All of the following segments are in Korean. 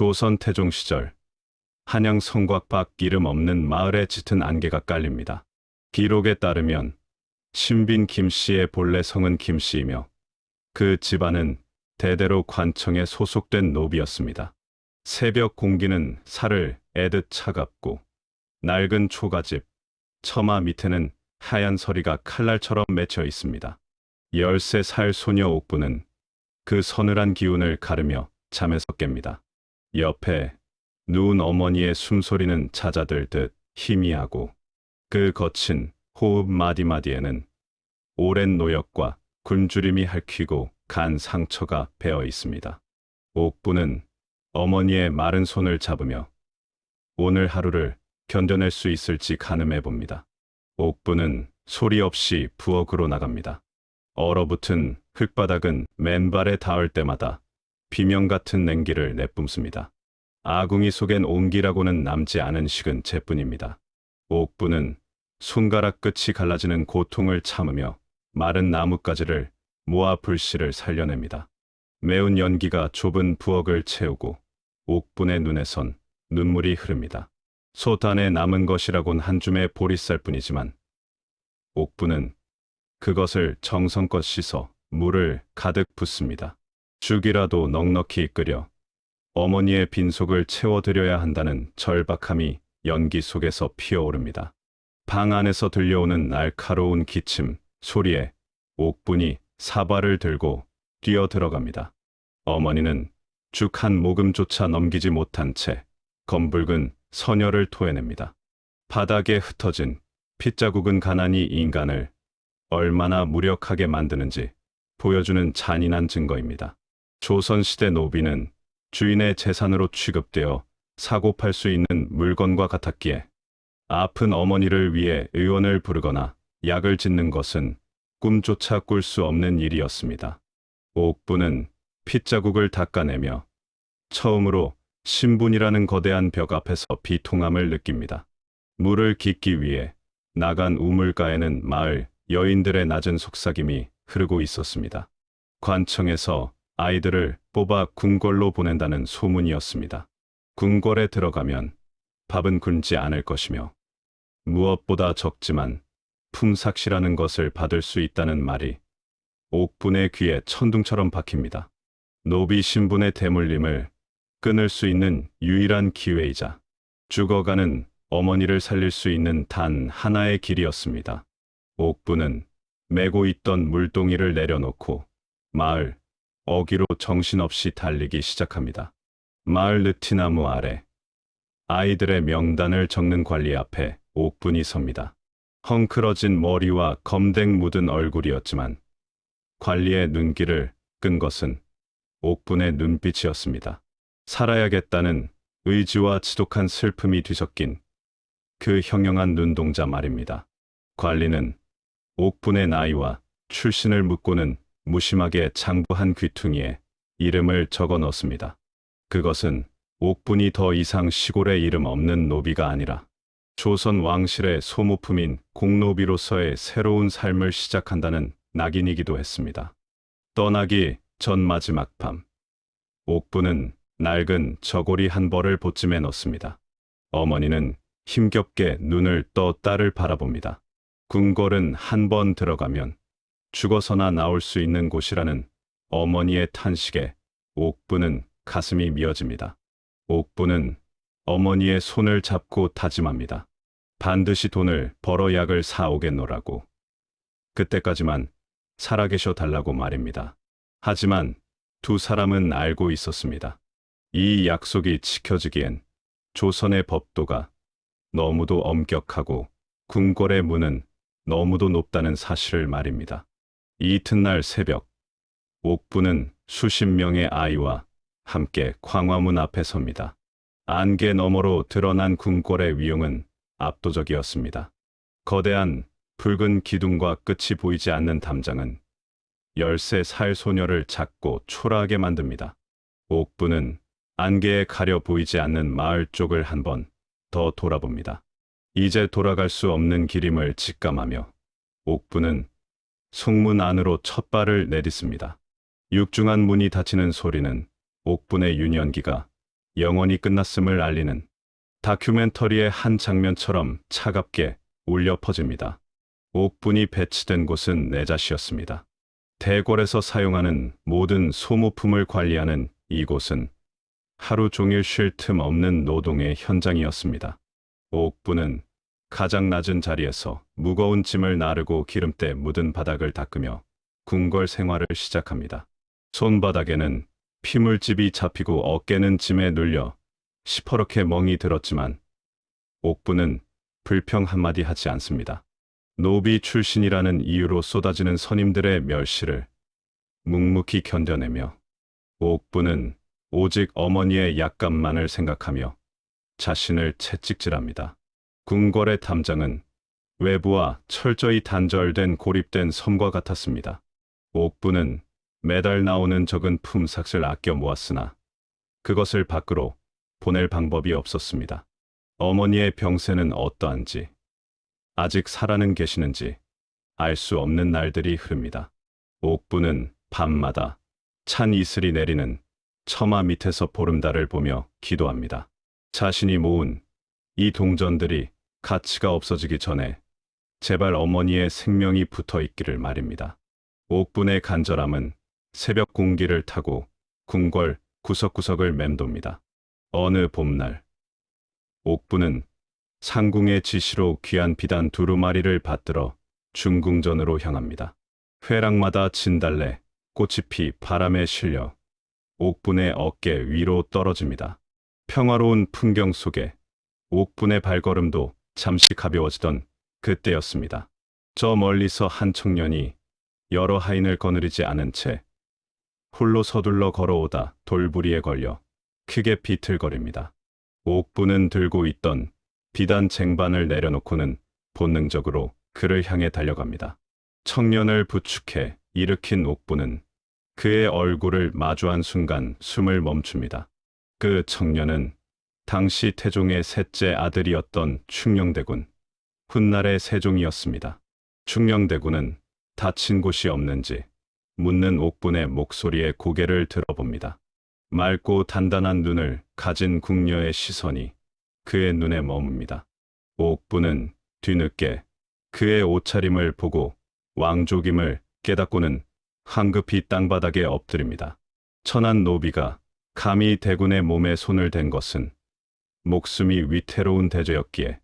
조선 태종 시절 한양 성곽 밖 이름 없는 마을에 짙은 안개가 깔립니다. 기록에 따르면 신빈 김씨의 본래 성은 김씨이며 그 집안은 대대로 관청에 소속된 노비였습니다. 새벽 공기는 살을 애듯 차갑고 낡은 초가집, 처마 밑에는 하얀 서리가 칼날처럼 맺혀 있습니다. 13살 소녀 옥부는 그 서늘한 기운을 가르며 잠에서 깹니다. 옆에 누운 어머니의 숨소리는 잦아들 듯 희미하고 그 거친 호흡 마디마디에는 오랜 노역과 굶주림이 핥히고 간 상처가 배어 있습니다. 옥부는 어머니의 마른 손을 잡으며 오늘 하루를 견뎌낼 수 있을지 가늠해 봅니다. 옥부는 소리 없이 부엌으로 나갑니다. 얼어붙은 흙바닥은 맨발에 닿을 때마다 비명 같은 냉기를 내뿜습니다. 아궁이 속엔 온기라고는 남지 않은 식은 재뿐입니다. 옥부는 손가락 끝이 갈라지는 고통을 참으며 마른 나뭇가지를 모아 불씨를 살려냅니다. 매운 연기가 좁은 부엌을 채우고 옥분의 눈에선 눈물이 흐릅니다. 솥안에 남은 것이라곤 한 줌의 보리쌀뿐이지만 옥부는 그것을 정성껏 씻어 물을 가득 붓습니다. 죽이라도 넉넉히 끓여 어머니의 빈속을 채워드려야 한다는 절박함이 연기 속에서 피어오릅니다. 방 안에서 들려오는 날카로운 기침 소리에 옥분이 사발을 들고 뛰어 들어갑니다. 어머니는 죽 한 모금조차 넘기지 못한 채 검붉은 선혈을 토해냅니다. 바닥에 흩어진 핏자국은 가난이 인간을 얼마나 무력하게 만드는지 보여주는 잔인한 증거입니다. 조선시대 노비는 주인의 재산으로 취급되어 사고팔 수 있는 물건과 같았기에 아픈 어머니를 위해 의원을 부르거나 약을 짓는 것은 꿈조차 꿀 수 없는 일이었습니다. 옥부는 핏자국을 닦아내며 처음으로 신분이라는 거대한 벽 앞에서 비통함을 느낍니다. 물을 깃기 위해 나간 우물가에는 마을 여인들의 낮은 속삭임이 흐르고 있었습니다. 관청에서 아이들을 뽑아 궁궐로 보낸다는 소문이었습니다. 궁궐에 들어가면 밥은 굶지 않을 것이며 무엇보다 적지만 품삯이라는 것을 받을 수 있다는 말이 옥분의 귀에 천둥처럼 박힙니다. 노비 신분의 대물림을 끊을 수 있는 유일한 기회이자 죽어가는 어머니를 살릴 수 있는 단 하나의 길이었습니다. 옥부는 메고 있던 물동이를 내려놓고 마을 어귀로 정신없이 달리기 시작합니다. 마을 느티나무 아래 아이들의 명단을 적는 관리 앞에 옥분이 섭니다. 헝클어진 머리와 검댕 묻은 얼굴이었지만 관리의 눈길을 끈 것은 옥분의 눈빛이었습니다. 살아야겠다는 의지와 지독한 슬픔이 뒤섞인 그 형형한 눈동자 말입니다. 관리는 옥분의 나이와 출신을 묻고는 무심하게 장부한 귀퉁이에 이름을 적어 넣습니다. 그것은 옥분이 더 이상 시골에 이름 없는 노비가 아니라 조선 왕실의 소모품인 공노비로서의 새로운 삶을 시작한다는 낙인이기도 했습니다. 떠나기 전 마지막 밤, 옥분은 낡은 저고리 한 벌을 보찜에 넣습니다. 어머니는 힘겹게 눈을 떠 딸을 바라봅니다. 궁궐은 한 번 들어가면 죽어서나 나올 수 있는 곳이라는 어머니의 탄식에 옥분은 가슴이 미어집니다. 옥분은 어머니의 손을 잡고 다짐합니다. 반드시 돈을 벌어 약을 사오겠노라고. 그때까지만 살아계셔 달라고 말입니다. 하지만 두 사람은 알고 있었습니다. 이 약속이 지켜지기엔 조선의 법도가 너무도 엄격하고 궁궐의 문은 너무도 높다는 사실을 말입니다. 이튿날 새벽, 옥부는 수십 명의 아이와 함께 광화문 앞에 섭니다. 안개 너머로 드러난 궁궐의 위용은 압도적이었습니다. 거대한 붉은 기둥과 끝이 보이지 않는 담장은 13살 소녀를 작고 초라하게 만듭니다. 옥부는 안개에 가려 보이지 않는 마을 쪽을 한 번 더 돌아봅니다. 이제 돌아갈 수 없는 길임을 직감하며 옥부는 속문 안으로 첫 발을 내딛습니다. 육중한 문이 닫히는 소리는 옥분의 유년기가 영원히 끝났음을 알리는 다큐멘터리의 한 장면처럼 차갑게 울려 퍼집니다. 옥분이 배치된 곳은 내자시였습니다. 대궐에서 사용하는 모든 소모품을 관리하는 이곳은 하루 종일 쉴 틈 없는 노동의 현장이었습니다. 옥분은 가장 낮은 자리에서 무거운 짐을 나르고 기름때 묻은 바닥을 닦으며 궁궐 생활을 시작합니다. 손바닥에는 피물집이 잡히고 어깨는 짐에 눌려 시퍼렇게 멍이 들었지만 옥분은 불평 한마디 하지 않습니다. 노비 출신이라는 이유로 쏟아지는 선임들의 멸시를 묵묵히 견뎌내며 옥분은 오직 어머니의 약감만을 생각하며 자신을 채찍질합니다. 궁궐의 담장은 외부와 철저히 단절된 고립된 섬과 같았습니다. 옥분은 매달 나오는 적은 품삯을 아껴 모았으나 그것을 밖으로 보낼 방법이 없었습니다. 어머니의 병세는 어떠한지, 아직 살아는 계시는지 알 수 없는 날들이 흐릅니다. 옥분은 밤마다 찬 이슬이 내리는 처마 밑에서 보름달을 보며 기도합니다. 자신이 모은 이 동전들이 가치가 없어지기 전에 제발 어머니의 생명이 붙어 있기를 말입니다. 옥분의 간절함은 새벽 공기를 타고 궁궐 구석구석을 맴돕니다. 어느 봄날, 옥분은 상궁의 지시로 귀한 비단 두루마리를 받들어 중궁전으로 향합니다. 회랑마다 진달래, 꽃이 피 바람에 실려 옥분의 어깨 위로 떨어집니다. 평화로운 풍경 속에 옥분의 발걸음도 잠시 가벼워지던 그때였습니다. 저 멀리서 한 청년이 여러 하인을 거느리지 않은 채 홀로 서둘러 걸어오다 돌부리에 걸려 크게 비틀거립니다. 옥분은 들고 있던 비단 쟁반을 내려놓고는 본능적으로 그를 향해 달려갑니다. 청년을 부축해 일으킨 옥분은 그의 얼굴을 마주한 순간 숨을 멈춥니다. 그 청년은 당시 태종의 셋째 아들이었던 충녕대군, 훗날의 세종이었습니다. 충녕대군은 다친 곳이 없는지 묻는 옥분의 목소리에 고개를 들어봅니다. 맑고 단단한 눈을 가진 궁녀의 시선이 그의 눈에 머뭅니다. 옥분은 뒤늦게 그의 옷차림을 보고 왕족임을 깨닫고는 황급히 땅바닥에 엎드립니다. 천한 노비가 감히 대군의 몸에 손을 댄 것은 목숨이 위태로운 대죄였기에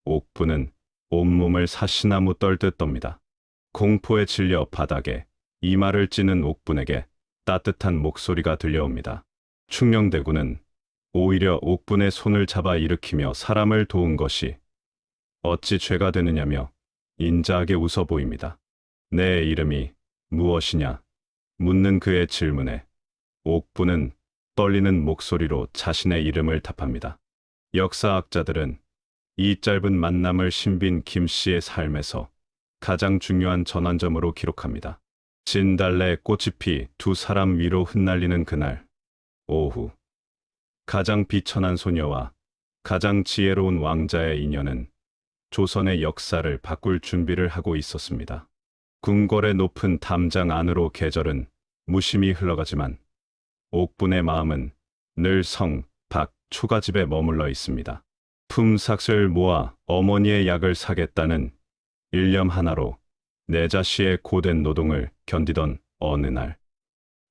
옥분은 온몸을 사시나무 떨듯 떱니다. 공포에 질려 바닥에 이마를 찌는 옥분에게 따뜻한 목소리가 들려옵니다. 충녕대군은 오히려 옥분의 손을 잡아 일으키며 사람을 도운 것이 어찌 죄가 되느냐며 인자하게 웃어 보입니다. 내 이름이 무엇이냐? 묻는 그의 질문에 옥분은 떨리는 목소리로 자신의 이름을 답합니다. 역사학자들은 이 짧은 만남을 신빈 김씨의 삶에서 가장 중요한 전환점으로 기록합니다. 진달래 꽃이 피 두 사람 위로 흩날리는 그날 오후, 가장 비천한 소녀와 가장 지혜로운 왕자의 인연은 조선의 역사를 바꿀 준비를 하고 있었습니다. 궁궐의 높은 담장 안으로 계절은 무심히 흘러가지만 옥분의 마음은 늘 성, 박, 초가집에 머물러 있습니다. 품삯을 모아 어머니의 약을 사겠다는 일념 하나로 내자씨의 고된 노동을 견디던 어느 날,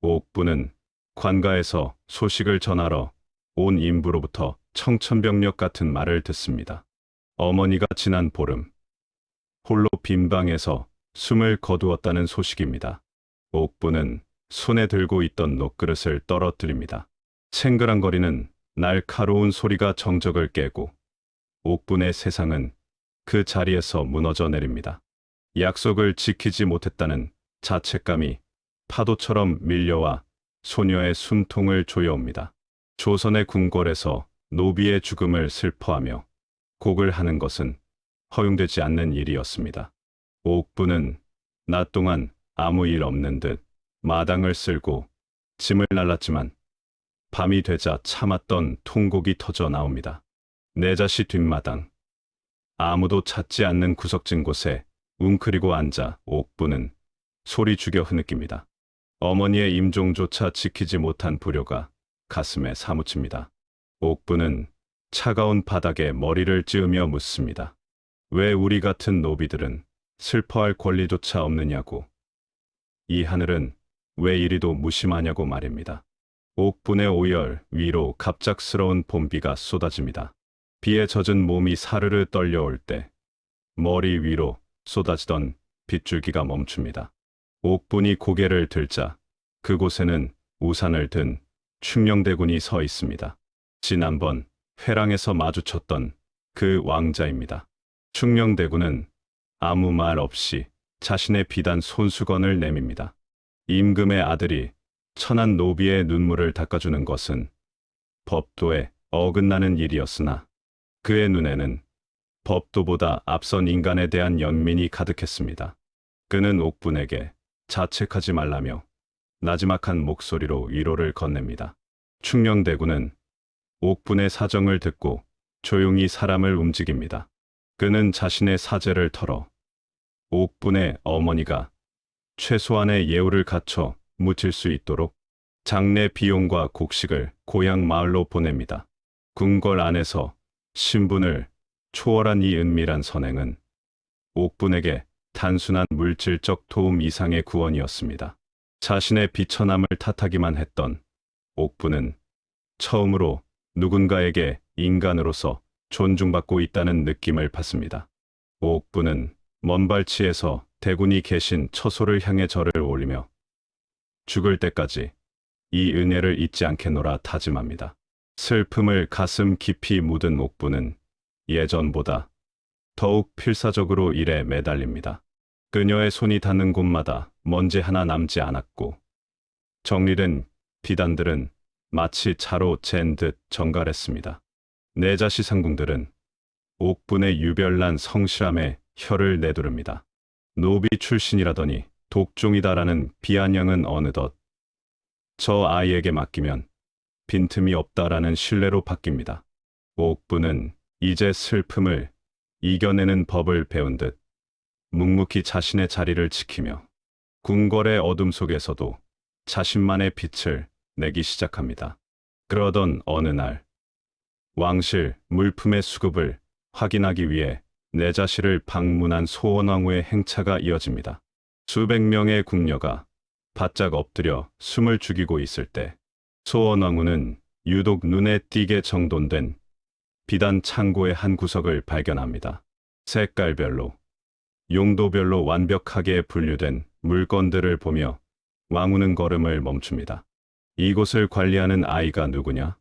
옥분은 관가에서 소식을 전하러 온 인부로부터 청천벽력 같은 말을 듣습니다. 어머니가 지난 보름 홀로 빈 방에서 숨을 거두었다는 소식입니다. 옥분은 손에 들고 있던 녹그릇을 떨어뜨립니다. 생그랑거리는 날카로운 소리가 정적을 깨고 옥분의 세상은 그 자리에서 무너져 내립니다. 약속을 지키지 못했다는 자책감이 파도처럼 밀려와 소녀의 숨통을 조여옵니다. 조선의 궁궐에서 노비의 죽음을 슬퍼하며 곡을 하는 것은 허용되지 않는 일이었습니다. 옥분은 낮 동안 아무 일 없는 듯 마당을 쓸고 짐을 날랐지만 밤이 되자 참았던 통곡이 터져 나옵니다. 내자씨 뒷마당, 아무도 찾지 않는 구석진 곳에 웅크리고 앉아 옥분은 소리 죽여 흐느낍니다. 어머니의 임종조차 지키지 못한 불효가 가슴에 사무칩니다. 옥부는 차가운 바닥에 머리를 찌으며 묻습니다. 왜 우리 같은 노비들은 슬퍼할 권리조차 없느냐고. 이 하늘은 왜 이리도 무심하냐고 말입니다. 옥분의 오열 위로 갑작스러운 봄비가 쏟아집니다. 비에 젖은 몸이 사르르 떨려올 때 머리 위로 쏟아지던 빗줄기가 멈춥니다. 옥분이 고개를 들자 그곳에는 우산을 든 충녕대군이 서 있습니다. 지난번 회랑에서 마주쳤던 그 왕자입니다. 충녕대군은 아무 말 없이 자신의 비단 손수건을 내밉니다. 임금의 아들이 천한 노비의 눈물을 닦아주는 것은 법도에 어긋나는 일이었으나 그의 눈에는 법도보다 앞선 인간에 대한 연민이 가득했습니다. 그는 옥분에게 자책하지 말라며 나지막한 목소리로 위로를 건넵니다. 충녕대군은 옥분의 사정을 듣고 조용히 사람을 움직입니다. 그는 자신의 사제를 털어 옥분의 어머니가 최소한의 예우를 갖춰 묻힐 수 있도록 장례 비용과 곡식을 고향 마을로 보냅니다. 궁궐 안에서 신분을 초월한 이 은밀한 선행은 옥분에게 단순한 물질적 도움 이상의 구원이었습니다. 자신의 비천함을 탓하기만 했던 옥분은 처음으로 누군가에게 인간으로서 존중받고 있다는 느낌을 받습니다. 옥분은 먼 발치에서 대군이 계신 처소를 향해 절을 올리며 죽을 때까지 이 은혜를 잊지 않겠노라 다짐합니다. 슬픔을 가슴 깊이 묻은 옥분은 예전보다 더욱 필사적으로 일에 매달립니다. 그녀의 손이 닿는 곳마다 먼지 하나 남지 않았고 정리된 비단들은 마치 차로 잰 듯 정갈했습니다. 내자시 상궁들은 옥분의 유별난 성실함에 혀를 내두릅니다. 노비 출신이라더니 독종이다라는 비아냥은 어느덧 저 아이에게 맡기면 빈틈이 없다라는 신뢰로 바뀝니다. 옥분은 이제 슬픔을 이겨내는 법을 배운 듯 묵묵히 자신의 자리를 지키며 궁궐의 어둠 속에서도 자신만의 빛을 내기 시작합니다. 그러던 어느 날 왕실 물품의 수급을 확인하기 위해 내자시를 방문한 소원왕후의 행차가 이어집니다. 수백 명의 궁녀가 바짝 엎드려 숨을 죽이고 있을 때 소원왕후는 유독 눈에 띄게 정돈된 비단 창고의 한 구석을 발견합니다. 색깔별로, 용도별로 완벽하게 분류된 물건들을 보며 왕후는 걸음을 멈춥니다. 이곳을 관리하는 아이가 누구냐?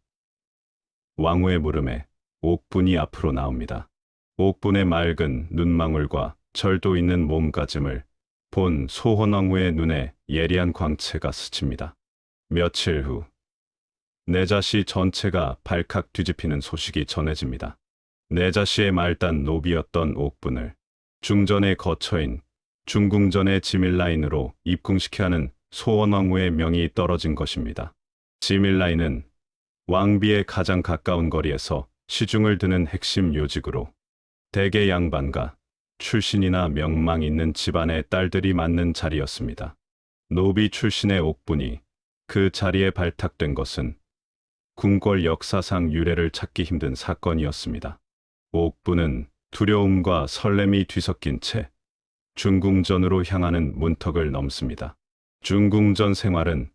왕후의 물음에 옥분이 앞으로 나옵니다. 옥분의 맑은 눈망울과 절도 있는 몸가짐을 본 소원왕후의 눈에 예리한 광채가 스칩니다. 며칠 후 내자시 전체가 발칵 뒤집히는 소식이 전해집니다. 내자시의 말단 노비였던 옥분을 중전의 거처인 중궁전의 지밀라인으로 입궁시켜야 하는 소원왕후의 명이 떨어진 것입니다. 지밀라인은 왕비의 가장 가까운 거리에서 시중을 드는 핵심 요직으로 대개 양반과 출신이나 명망 있는 집안의 딸들이 맡는 자리였습니다. 노비 출신의 옥분이 그 자리에 발탁된 것은 궁궐 역사상 유례를 찾기 힘든 사건이었습니다. 옥분은 두려움과 설렘이 뒤섞인 채 중궁전으로 향하는 문턱을 넘습니다. 중궁전 생활은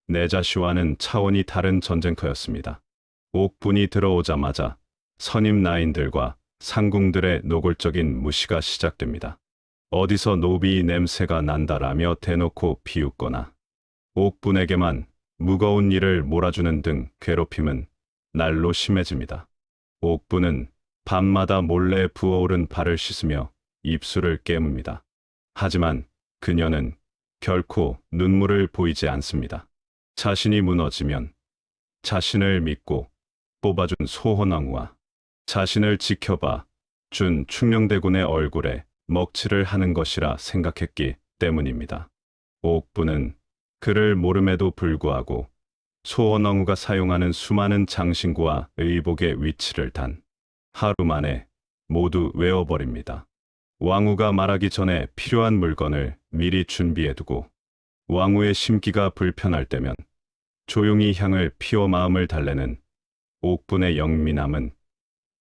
내자시와는 차원이 다른 전쟁터였습니다. 옥분이 들어오자마자 선임 라인들과 상궁들의 노골적인 무시가 시작됩니다. 어디서 노비 냄새가 난다라며 대놓고 비웃거나 옥분에게만 무거운 일을 몰아주는 등 괴롭힘은 날로 심해집니다. 옥분은 밤마다 몰래 부어오른 발을 씻으며 입술을 깨뭅니다. 하지만 그녀는 결코 눈물을 보이지 않습니다. 자신이 무너지면 자신을 믿고 뽑아준 소원왕후와 자신을 지켜봐 준 충녕대군의 얼굴에 먹칠을 하는 것이라 생각했기 때문입니다. 옥분은 그를 모름에도 불구하고 소원왕후가 사용하는 수많은 장신구와 의복의 위치를 단 하루 만에 모두 외워버립니다. 왕후가 말하기 전에 필요한 물건을 미리 준비해두고 왕후의 심기가 불편할 때면 조용히 향을 피워 마음을 달래는 옥분의 영민함은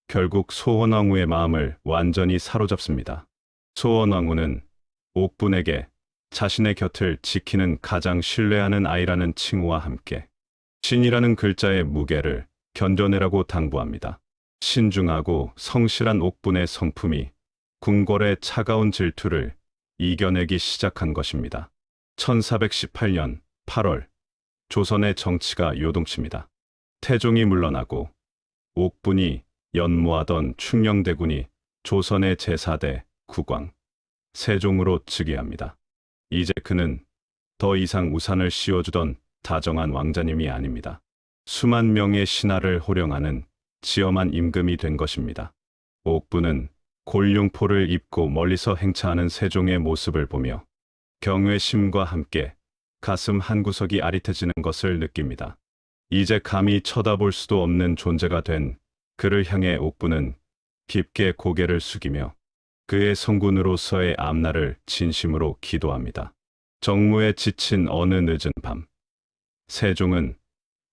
결국 소원왕후의 마음을 완전히 사로잡습니다. 소원왕후는 옥분에게 자신의 곁을 지키는 가장 신뢰하는 아이라는 칭호와 함께 신이라는 글자의 무게를 견뎌내라고 당부합니다. 신중하고 성실한 옥분의 성품이 궁궐의 차가운 질투를 이겨내기 시작한 것입니다. 1418년 8월 조선의 정치가 요동칩니다. 태종이 물러나고 옥분이 연모하던 충녕대군이 조선의 제4대 국왕 세종으로 즉위합니다. 이제 그는 더 이상 우산을 씌워주던 다정한 왕자님이 아닙니다. 수만 명의 신하를 호령하는 지엄한 임금이 된 것입니다. 옥분은 골룡포를 입고 멀리서 행차하는 세종의 모습을 보며 경외심과 함께 가슴 한구석이 아릿해지는 것을 느낍니다. 이제 감히 쳐다볼 수도 없는 존재가 된 그를 향해 옥분은 깊게 고개를 숙이며 그의 성군으로서의 앞날을 진심으로 기도합니다. 정무에 지친 어느 늦은 밤, 세종은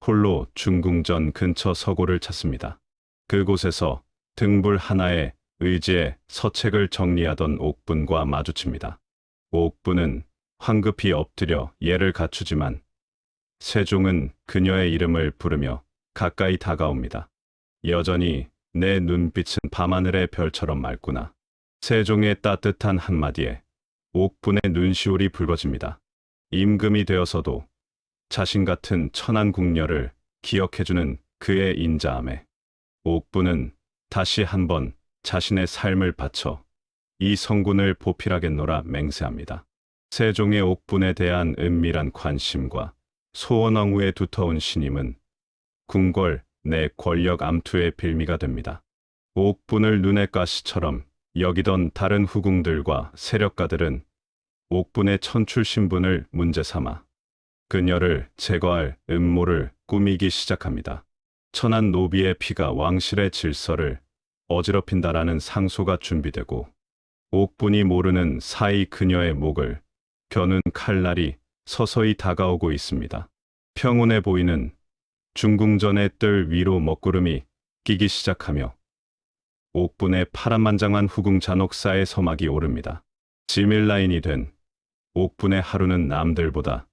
홀로 중궁전 근처 서고를 찾습니다. 그곳에서 등불 하나에 의지에 서책을 정리하던 옥분과 마주칩니다. 옥분은 황급히 엎드려 예를 갖추지만 세종은 그녀의 이름을 부르며 가까이 다가옵니다. 여전히 내 눈빛은 밤하늘의 별처럼 맑구나. 세종의 따뜻한 한마디에 옥분의 눈시울이 붉어집니다. 임금이 되어서도 자신 같은 천한 궁녀를 기억해주는 그의 인자함에 옥분은 다시 한번 자신의 삶을 바쳐 이 성군을 보필하겠노라 맹세합니다. 세종의 옥분에 대한 은밀한 관심과 소원왕후의 두터운 신임은 궁궐 내 권력 암투의 빌미가 됩니다. 옥분을 눈의 가시처럼 여기던 다른 후궁들과 세력가들은 옥분의 천출 신분을 문제 삼아 그녀를 제거할 음모를 꾸미기 시작합니다. 천한 노비의 피가 왕실의 질서를 어지럽힌다라는 상소가 준비되고 옥분이 모르는 사이 그녀의 목을 겨눈 칼날이 서서히 다가오고 있습니다. 평온해 보이는 중궁전의 뜰 위로 먹구름이 끼기 시작하며 옥분의 파란만장한 후궁 잔혹사의 서막이 오릅니다. 지밀라인이 된 옥분의 하루는 남들보다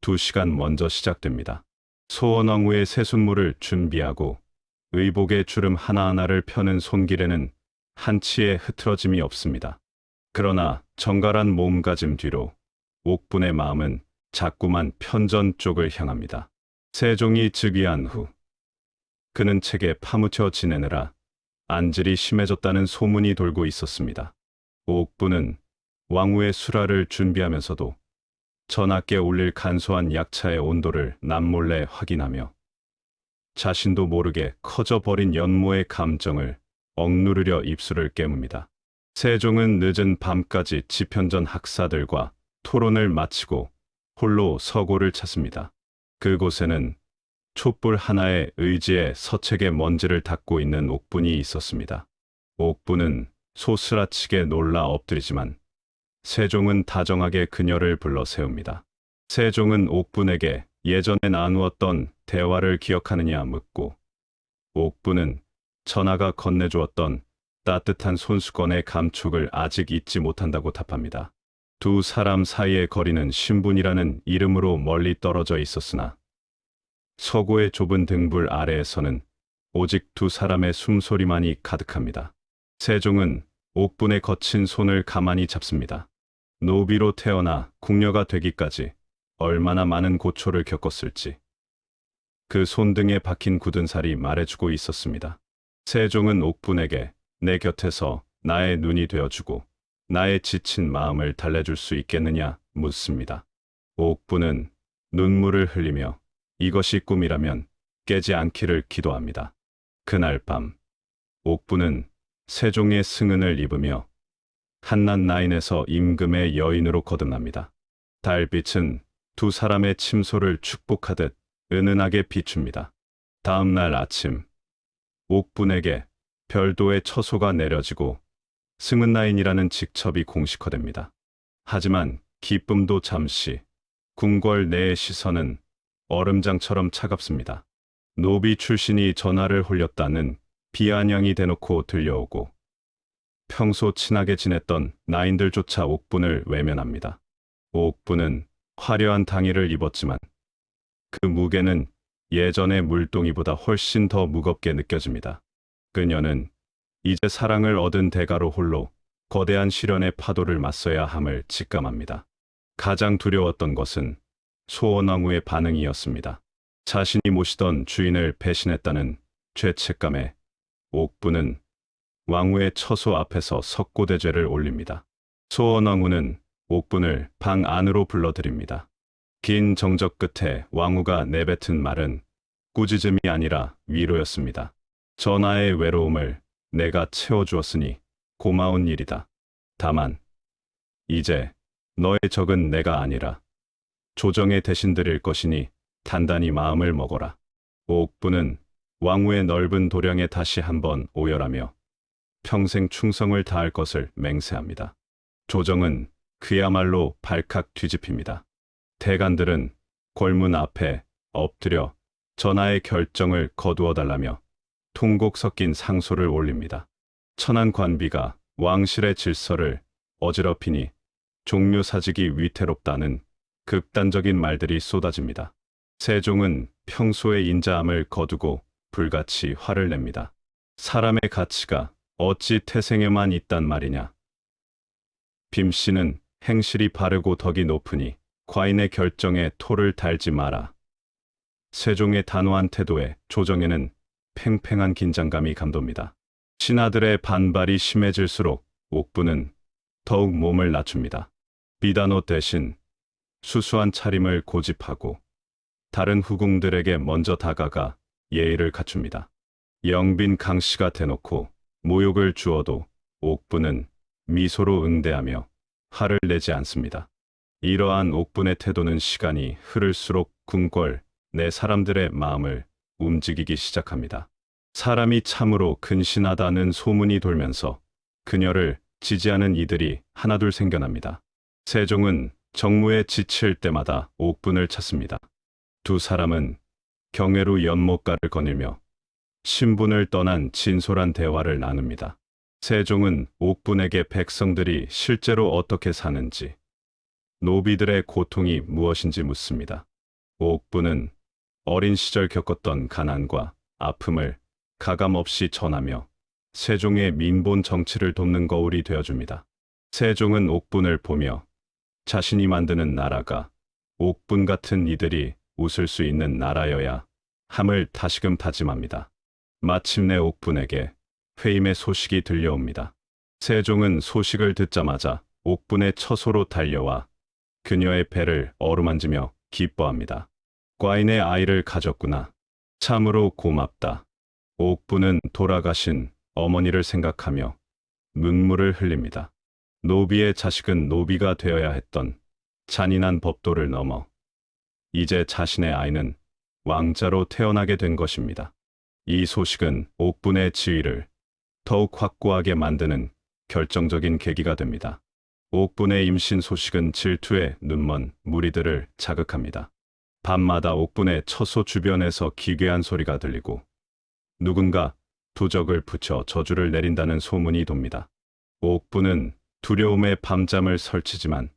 2시간 먼저 시작됩니다. 소원왕후의 새순물을 준비하고 의복의 주름 하나하나를 펴는 손길에는 한치의 흐트러짐이 없습니다. 그러나 정갈한 몸가짐 뒤로 옥분의 마음은 자꾸만 편전 쪽을 향합니다. 세종이 즉위한 후 그는 책에 파묻혀 지내느라 안질이 심해졌다는 소문이 돌고 있었습니다. 옥분은 왕후의 수라를 준비하면서도 전하께 올릴 간소한 약차의 온도를 남몰래 확인하며 자신도 모르게 커져버린 연모의 감정을 억누르려 입술을 깨뭅니다. 세종은 늦은 밤까지 지편전 학사들과 토론을 마치고 홀로 서고를 찾습니다. 그곳에는 촛불 하나의 의지에 서책의 먼지를 닦고 있는 옥분이 있었습니다. 옥분은 소스라치게 놀라 엎드리지만 세종은 다정하게 그녀를 불러 세웁니다. 세종은 옥분에게 예전에 나누었던 대화를 기억하느냐 묻고 옥분은 전하가 건네주었던 따뜻한 손수건의 감촉을 아직 잊지 못한다고 답합니다. 두 사람 사이의 거리는 신분이라는 이름으로 멀리 떨어져 있었으나 서고의 좁은 등불 아래에서는 오직 두 사람의 숨소리만이 가득합니다. 세종은 옥분의 거친 손을 가만히 잡습니다. 노비로 태어나 궁녀가 되기까지 얼마나 많은 고초를 겪었을지 그 손등에 박힌 굳은 살이 말해주고 있었습니다. 세종은 옥분에게 내 곁에서 나의 눈이 되어주고 나의 지친 마음을 달래줄 수 있겠느냐 묻습니다. 옥분은 눈물을 흘리며 이것이 꿈이라면 깨지 않기를 기도합니다. 그날 밤 옥분은 세종의 승은을 입으며 한낮 나인에서 임금의 여인으로 거듭납니다. 달빛은 두 사람의 침소를 축복하듯 은은하게 비춥니다. 다음 날 아침 옥분에게 별도의 처소가 내려지고 승은나인이라는 직첩이 공식화됩니다. 하지만 기쁨도 잠시 궁궐 내의 시선은 얼음장처럼 차갑습니다. 노비 출신이 전하를 홀렸다는 비아냥이 대놓고 들려오고 평소 친하게 지냈던 나인들조차 옥분을 외면합니다. 옥분은 화려한 당의를 입었지만 그 무게는 예전의 물동이보다 훨씬 더 무겁게 느껴집니다. 그녀는 이제 사랑을 얻은 대가로 홀로 거대한 시련의 파도를 맞서야 함을 직감합니다. 가장 두려웠던 것은 소원왕후의 반응이었습니다. 자신이 모시던 주인을 배신했다는 죄책감에 옥부는 왕후의 처소 앞에서 석고대죄를 올립니다. 소원왕후는 옥분을 방 안으로 불러들입니다. 긴 정적 끝에 왕후가 내뱉은 말은 꾸짖음이 아니라 위로였습니다. 전하의 외로움을 내가 채워주었으니 고마운 일이다. 다만 이제 너의 적은 내가 아니라 조정에 대신 드릴 것이니 단단히 마음을 먹어라. 옥부는 왕후의 넓은 도량에 다시 한번 오열하며 평생 충성을 다할 것을 맹세합니다. 조정은 그야말로 발칵 뒤집힙니다. 대간들은 골문 앞에 엎드려 전하의 결정을 거두어달라며 통곡 섞인 상소를 올립니다. 천한 관비가 왕실의 질서를 어지럽히니 종묘사직이 위태롭다는 극단적인 말들이 쏟아집니다. 세종은 평소의 인자함을 거두고 불같이 화를 냅니다. 사람의 가치가 어찌 태생에만 있단 말이냐. 빔씨는 행실이 바르고 덕이 높으니 과인의 결정에 토를 달지 마라. 세종의 단호한 태도에 조정에는 팽팽한 긴장감이 감돕니다. 신하들의 반발이 심해질수록 옥부는 더욱 몸을 낮춥니다. 비단옷 대신 수수한 차림을 고집하고 다른 후궁들에게 먼저 다가가 예의를 갖춥니다. 영빈 강씨가 대놓고 모욕을 주어도 옥부는 미소로 응대하며 화를 내지 않습니다. 이러한 옥분의 태도는 시간이 흐를수록 궁궐 내 사람들의 마음을 움직이기 시작합니다. 사람이 참으로 근신하다는 소문이 돌면서 그녀를 지지하는 이들이 하나둘 생겨납니다. 세종은 정무에 지칠 때마다 옥분을 찾습니다. 두 사람은 경외로 연못가를 거닐며 신분을 떠난 진솔한 대화를 나눕니다. 세종은 옥분에게 백성들이 실제로 어떻게 사는지, 노비들의 고통이 무엇인지 묻습니다. 옥분은 어린 시절 겪었던 가난과 아픔을 가감없이 전하며 세종의 민본 정치를 돕는 거울이 되어줍니다. 세종은 옥분을 보며 자신이 만드는 나라가 옥분 같은 이들이 웃을 수 있는 나라여야 함을 다시금 다짐합니다. 마침내 옥분에게 회임의 소식이 들려옵니다. 세종은 소식을 듣자마자 옥분의 처소로 달려와 그녀의 배를 어루만지며 기뻐합니다. 과인의 아이를 가졌구나. 참으로 고맙다. 옥분은 돌아가신 어머니를 생각하며 눈물을 흘립니다. 노비의 자식은 노비가 되어야 했던 잔인한 법도를 넘어 이제 자신의 아이는 왕자로 태어나게 된 것입니다. 이 소식은 옥분의 지위를 더욱 확고하게 만드는 결정적인 계기가 됩니다. 옥분의 임신 소식은 질투에 눈먼 무리들을 자극합니다. 밤마다 옥분의 처소 주변에서 기괴한 소리가 들리고 누군가 도적을 붙여 저주를 내린다는 소문이 돕니다. 옥분은 두려움에 밤잠을 설치지만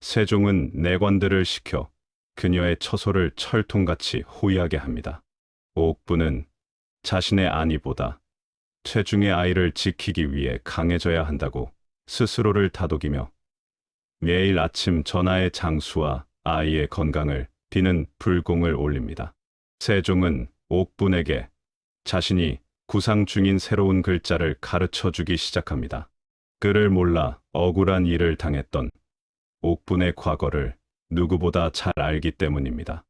세종은 내관들을 시켜 그녀의 처소를 철통같이 호위하게 합니다. 옥분은 자신의 안위보다 최중의 아이를 지키기 위해 강해져야 한다고 스스로를 다독이며 매일 아침 전하의 장수와 아이의 건강을 비는 불공을 올립니다. 세종은 옥분에게 자신이 구상 중인 새로운 글자를 가르쳐 주기 시작합니다. 그를 몰라 억울한 일을 당했던 옥분의 과거를 누구보다 잘 알기 때문입니다.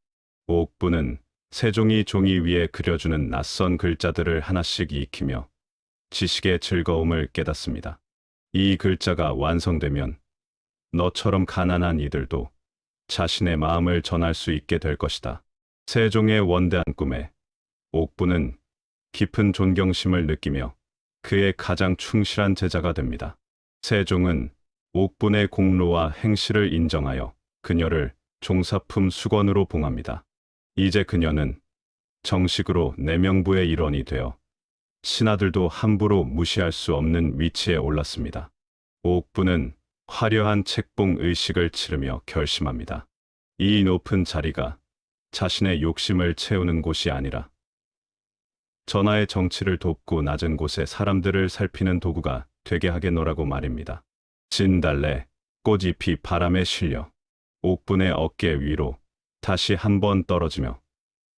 옥분은 세종이 종이 위에 그려주는 낯선 글자들을 하나씩 익히며 지식의 즐거움을 깨닫습니다. 이 글자가 완성되면 너처럼 가난한 이들도 자신의 마음을 전할 수 있게 될 것이다. 세종의 원대한 꿈에 옥분은 깊은 존경심을 느끼며 그의 가장 충실한 제자가 됩니다. 세종은 옥분의 공로와 행실을 인정하여 그녀를 종사품 수건으로 봉합니다. 이제 그녀는 정식으로 내명부의 일원이 되어 신하들도 함부로 무시할 수 없는 위치에 올랐습니다. 옥부는 화려한 책봉 의식을 치르며 결심합니다. 이 높은 자리가 자신의 욕심을 채우는 곳이 아니라 전하의 정치를 돕고 낮은 곳에 사람들을 살피는 도구가 되게 하겠노라고 말입니다. 진달래, 꽃잎이 바람에 실려 옥분의 어깨 위로 다시 한번 떨어지며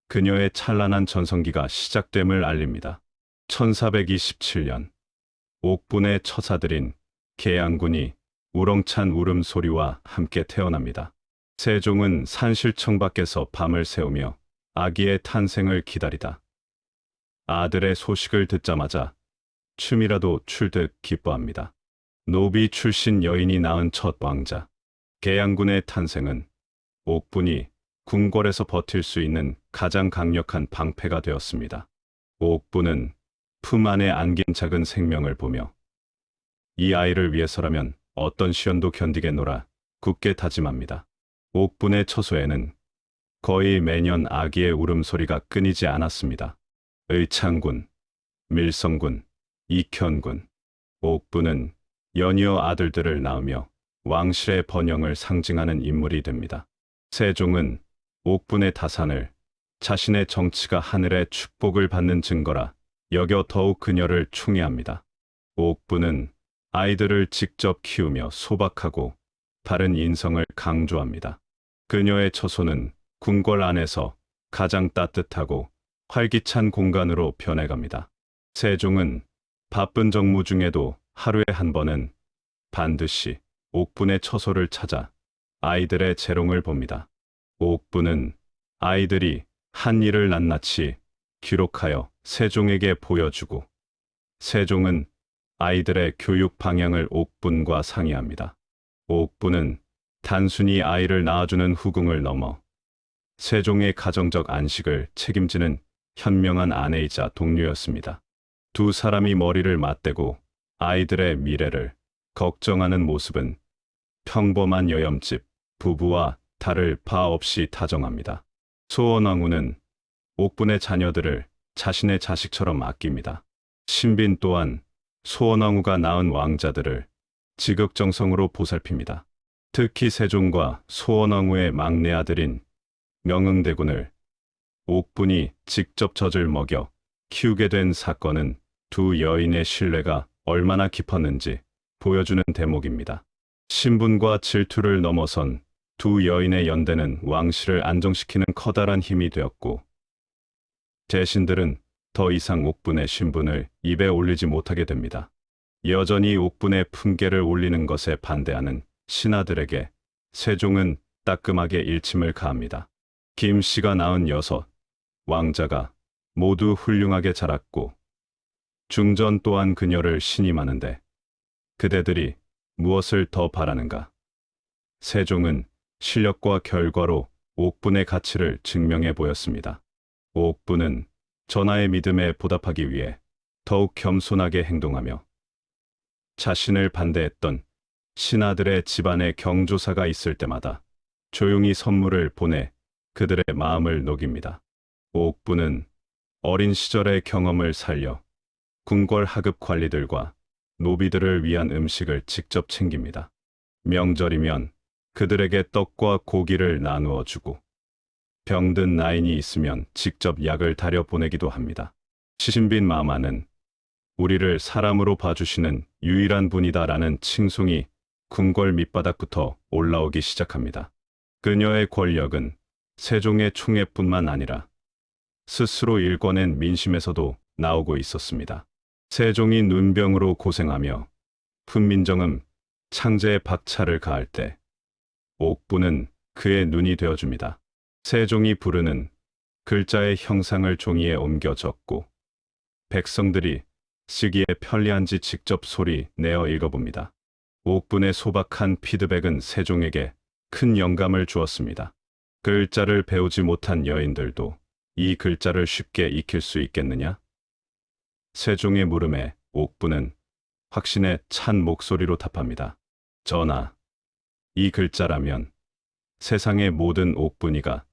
그녀의 찬란한 전성기가 시작됨을 알립니다. 1427년 옥분의 처사들인 계양군이 우렁찬 울음소리와 함께 태어납니다. 세종은 산실청 밖에서 밤을 새우며 아기의 탄생을 기다리다 아들의 소식을 듣자마자 춤이라도 출 듯 기뻐합니다. 노비 출신 여인이 낳은 첫 왕자 계양군의 탄생은 옥분이 궁궐에서 버틸 수 있는 가장 강력한 방패가 되었습니다. 옥분은 품 안에 안긴 작은 생명을 보며 이 아이를 위해서라면 어떤 시련도 견디겠노라 굳게 다짐합니다. 옥분의 처소에는 거의 매년 아기의 울음소리가 끊이지 않았습니다. 의창군, 밀성군, 익현군, 옥분은 연이어 아들들을 낳으며 왕실의 번영을 상징하는 인물이 됩니다. 세종은 옥분의 다산을 자신의 정치가 하늘의 축복을 받는 증거라 여겨 더욱 그녀를 충애합니다. 옥분은 아이들을 직접 키우며 소박하고 바른 인성을 강조합니다. 그녀의 처소는 궁궐 안에서 가장 따뜻하고 활기찬 공간으로 변해갑니다. 세종은 바쁜 정무 중에도 하루에 한 번은 반드시 옥분의 처소를 찾아 아이들의 재롱을 봅니다. 옥분은 아이들이 한 일을 낱낱이 기록하여 세종에게 보여주고 세종은 아이들의 교육 방향을 옥분과 상의합니다. 옥분은 단순히 아이를 낳아주는 후궁을 넘어 세종의 가정적 안식을 책임지는 현명한 아내이자 동료였습니다. 두 사람이 머리를 맞대고 아이들의 미래를 걱정하는 모습은 평범한 여염집 부부와 다를 바 없이 다정합니다. 소원왕후는 옥분의 자녀들을 자신의 자식처럼 아낍니다. 신빈 또한 소원왕후가 낳은 왕자들을 지극정성으로 보살핍니다. 특히 세종과 소원왕후의 막내 아들인 명흥대군을 옥분이 직접 젖을 먹여 키우게 된 사건은 두 여인의 신뢰가 얼마나 깊었는지 보여주는 대목입니다. 신분과 질투를 넘어선 두 여인의 연대는 왕실을 안정시키는 커다란 힘이 되었고 대신들은 더 이상 옥분의 신분을 입에 올리지 못하게 됩니다. 여전히 옥분의 품계를 올리는 것에 반대하는 신하들에게 세종은 따끔하게 일침을 가합니다. 김씨가 낳은 6 왕자가 모두 훌륭하게 자랐고 중전 또한 그녀를 신임하는데 그대들이 무엇을 더 바라는가? 세종은 실력과 결과로 옥분의 가치를 증명해 보였습니다. 옥분은 전하의 믿음에 보답하기 위해 더욱 겸손하게 행동하며 자신을 반대했던 신하들의 집안에 경조사가 있을 때마다 조용히 선물을 보내 그들의 마음을 녹입니다. 옥분은 어린 시절의 경험을 살려 궁궐 하급 관리들과 노비들을 위한 음식을 직접 챙깁니다. 명절이면 그들에게 떡과 고기를 나누어 주고 병든 나인이 있으면 직접 약을 다려 보내기도 합니다. 신빈 마마는 우리를 사람으로 봐주시는 유일한 분이다라는 칭송이 궁궐 밑바닥부터 올라오기 시작합니다. 그녀의 권력은 세종의 총애뿐만 아니라 스스로 일궈낸 민심에서도 나오고 있었습니다. 세종이 눈병으로 고생하며 훈민정음 창제에 박차를 가할 때 옥분은 그의 눈이 되어줍니다. 세종이 부르는 글자의 형상을 종이에 옮겨 적고 백성들이 쓰기에 편리한지 직접 소리 내어 읽어봅니다. 옥분의 소박한 피드백은 세종에게 큰 영감을 주었습니다. 글자를 배우지 못한 여인들도 이 글자를 쉽게 익힐 수 있겠느냐? 세종의 물음에 옥분은 확신에 찬 목소리로 답합니다. 전하, 이 글자라면 세상의 모든 옥분이가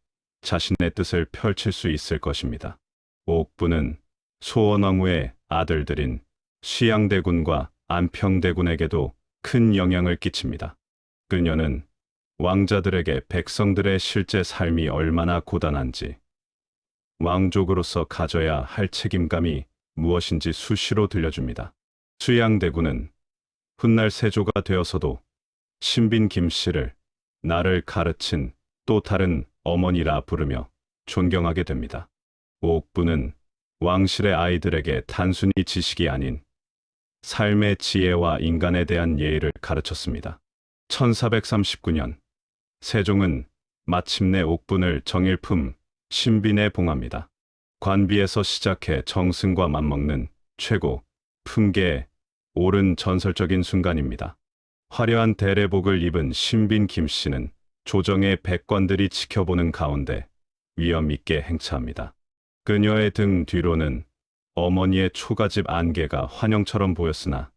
자신의 뜻을 펼칠 수 있을 것입니다. 옥부는 소원왕후의 아들들인 시양대군과 안평대군에게도 큰 영향을 끼칩니다. 그녀는 왕자들에게 백성들의 실제 삶이 얼마나 고단한지, 왕족으로서 가져야 할 책임감이 무엇인지 수시로 들려줍니다. 수양대군은 훗날 세조가 되어서도 신빈 김씨를 나를 가르친 또 다른 어머니라 부르며 존경하게 됩니다. 옥부는 왕실의 아이들에게 단순히 지식이 아닌 삶의 지혜와 인간에 대한 예의를 가르쳤습니다. 1439년 세종은 마침내 옥분을 정일품 신빈에 봉합니다. 관비에서 시작해 정승과 맞먹는 최고 품계에 오른 전설적인 순간입니다. 화려한 대례복을 입은 신빈 김씨는 조정의 백관들이 지켜보는 가운데 위엄 있게 행차합니다. 그녀의 등 뒤로는 어머니의 초가집 안개가 환영처럼 보였으나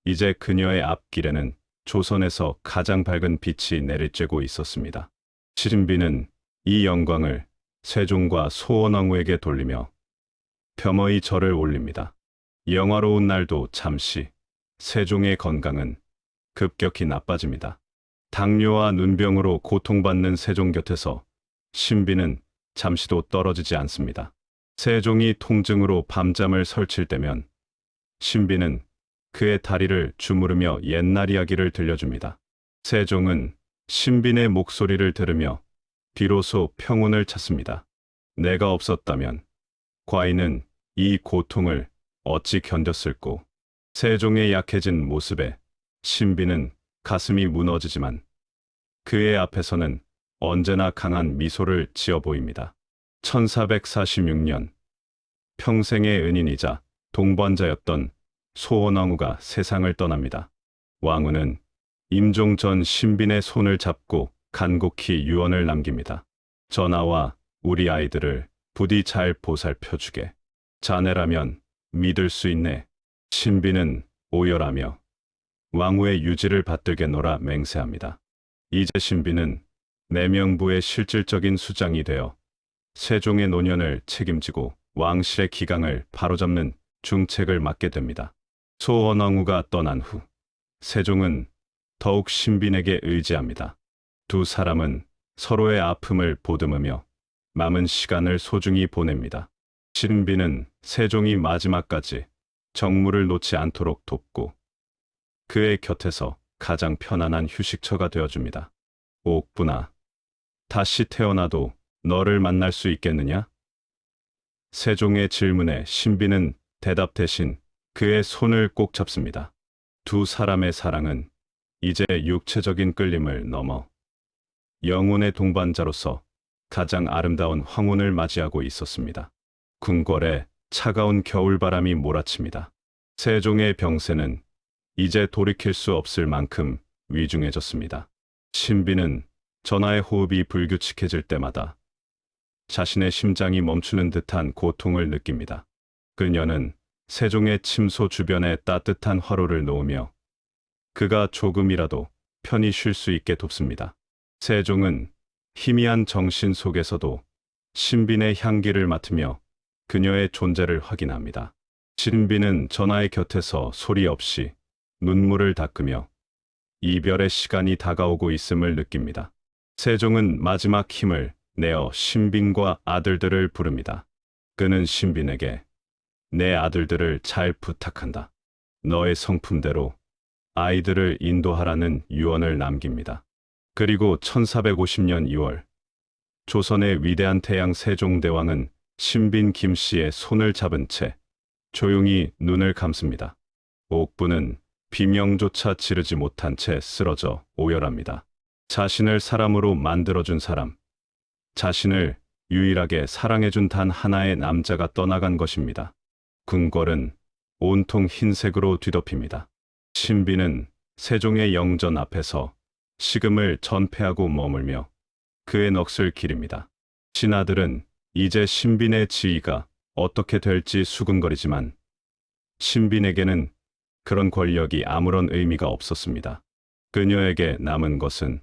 이제 그녀의 앞길에는 조선에서 가장 밝은 빛이 내리쬐고 있었습니다. 신빈은 이 영광을 세종과 소원왕후에게 돌리며 겸허히 절을 올립니다. 영화로운 날도 잠시 세종의 건강은 급격히 나빠집니다. 당뇨와 눈병으로 고통받는 세종 곁에서 신빈은 잠시도 떨어지지 않습니다. 세종이 통증으로 밤잠을 설칠 때면 신빈은 그의 다리를 주무르며 옛날 이야기를 들려줍니다. 세종은 신빈의 목소리를 들으며 비로소 평온을 찾습니다. 내가 없었다면 과인은 이 고통을 어찌 견뎠을꼬. 세종의 약해진 모습에 신빈은 가슴이 무너지지만 그의 앞에서는 언제나 강한 미소를 지어 보입니다. 1446년 평생의 은인이자 동반자였던 소원왕후가 세상을 떠납니다. 왕후는 임종 전 신빈의 손을 잡고 간곡히 유언을 남깁니다. 전하와 우리 아이들을 부디 잘 보살펴주게. 자네라면 믿을 수 있네. 신빈은 오열하며 왕후의 유지를 받들겠노라 맹세합니다. 이제 신빈은 내명부의 실질적인 수장이 되어 세종의 노년을 책임지고 왕실의 기강을 바로잡는 중책을 맡게 됩니다. 소원왕후가 떠난 후 세종은 더욱 신빈에게 의지합니다. 두 사람은 서로의 아픔을 보듬으며 남은 시간을 소중히 보냅니다. 신빈은 세종이 마지막까지 정무를 놓지 않도록 돕고 그의 곁에서 가장 편안한 휴식처가 되어줍니다. 옥분아, 다시 태어나도 너를 만날 수 있겠느냐? 세종의 질문에 신빈은 대답 대신 그의 손을 꼭 잡습니다. 두 사람의 사랑은 이제 육체적인 끌림을 넘어 영혼의 동반자로서 가장 아름다운 황혼을 맞이하고 있었습니다. 궁궐에 차가운 겨울바람이 몰아칩니다. 세종의 병세는 이제 돌이킬 수 없을 만큼 위중해졌습니다. 신빈은 전하의 호흡이 불규칙해질 때마다 자신의 심장이 멈추는 듯한 고통을 느낍니다. 그녀는 세종의 침소 주변에 따뜻한 화로를 놓으며 그가 조금이라도 편히 쉴 수 있게 돕습니다. 세종은 희미한 정신 속에서도 신빈의 향기를 맡으며 그녀의 존재를 확인합니다. 신빈은 전하의 곁에서 소리 없이 눈물을 닦으며 이별의 시간이 다가오고 있음을 느낍니다. 세종은 마지막 힘을 내어 신빈과 아들들을 부릅니다. 그는 신빈에게 내 아들들을 잘 부탁한다. 너의 성품대로 아이들을 인도하라는 유언을 남깁니다. 그리고 1450년 2월 조선의 위대한 태양 세종대왕은 신빈 김씨의 손을 잡은 채 조용히 눈을 감습니다. 옥부는 비명조차 지르지 못한 채 쓰러져 오열합니다. 자신을 사람으로 만들어준 사람, 자신을 유일하게 사랑해준 단 하나의 남자가 떠나간 것입니다. 궁궐은 온통 흰색으로 뒤덮입니다. 신빈은 세종의 영전 앞에서 식음을 전폐하고 머물며 그의 넋을 기립니다. 신하들은 이제 신빈의 지위가 어떻게 될지 수군거리지만 신빈에게는 그런 권력이 아무런 의미가 없었습니다. 그녀에게 남은 것은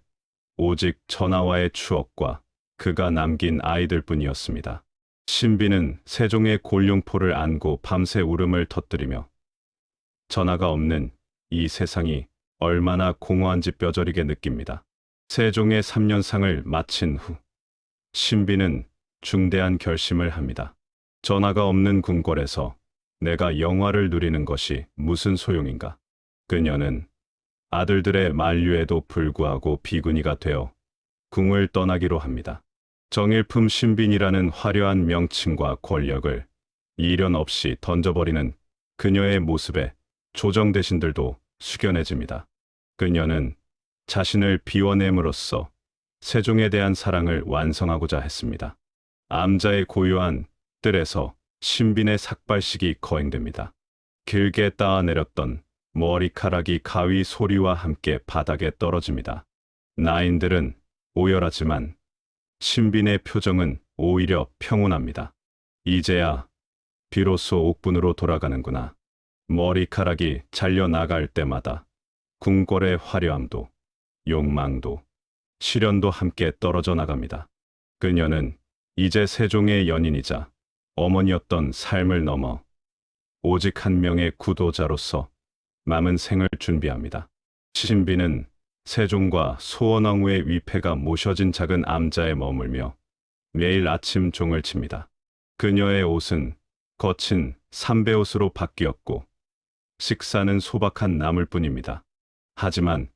오직 전하와의 추억과 그가 남긴 아이들뿐이었습니다. 신비는 세종의 골룡포를 안고 밤새 울음을 터뜨리며 전하가 없는 이 세상이 얼마나 공허한지 뼈저리게 느낍니다. 세종의 3년상을 마친 후 신비는 중대한 결심을 합니다. 전하가 없는 궁궐에서 내가 영화를 누리는 것이 무슨 소용인가? 그녀는 아들들의 만류에도 불구하고 비구니가 되어 궁을 떠나기로 합니다. 정일품 신빈이라는 화려한 명칭과 권력을 미련 없이 던져버리는 그녀의 모습에 조정대신들도 숙연해집니다. 그녀는 자신을 비워냄으로써 세종에 대한 사랑을 완성하고자 했습니다. 암자의 고요한 뜰에서 신빈의 삭발식이 거행됩니다. 길게 따아내렸던 머리카락이 가위 소리와 함께 바닥에 떨어집니다. 나인들은 오열하지만 신빈의 표정은 오히려 평온합니다. 이제야 비로소 옥분으로 돌아가는구나. 머리카락이 잘려나갈 때마다 궁궐의 화려함도 욕망도 시련도 함께 떨어져 나갑니다. 그녀는 이제 세종의 연인이자 어머니였던 삶을 넘어 오직 한 명의 구도자로서 남은 생을 준비합니다. 신비는 세종과 소원왕후의 위패가 모셔진 작은 암자에 머물며 매일 아침 종을 칩니다. 그녀의 옷은 거친 삼배옷으로 바뀌었고 식사는 소박한 나물뿐입니다. 하지만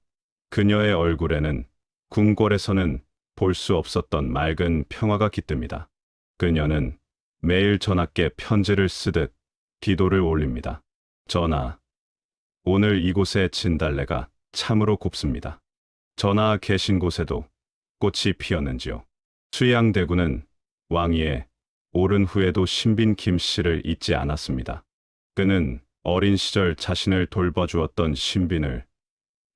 그녀의 얼굴에는 궁궐에서는 볼 수 없었던 맑은 평화가 깃듭니다. 그녀는 매일 전하께 편지를 쓰듯 기도를 올립니다. 전하, 오늘 이곳의 진달래가 참으로 곱습니다. 전하 계신 곳에도 꽃이 피었는지요. 수양대군은 왕위에 오른 후에도 신빈 김씨를 잊지 않았습니다. 그는 어린 시절 자신을 돌봐주었던 신빈을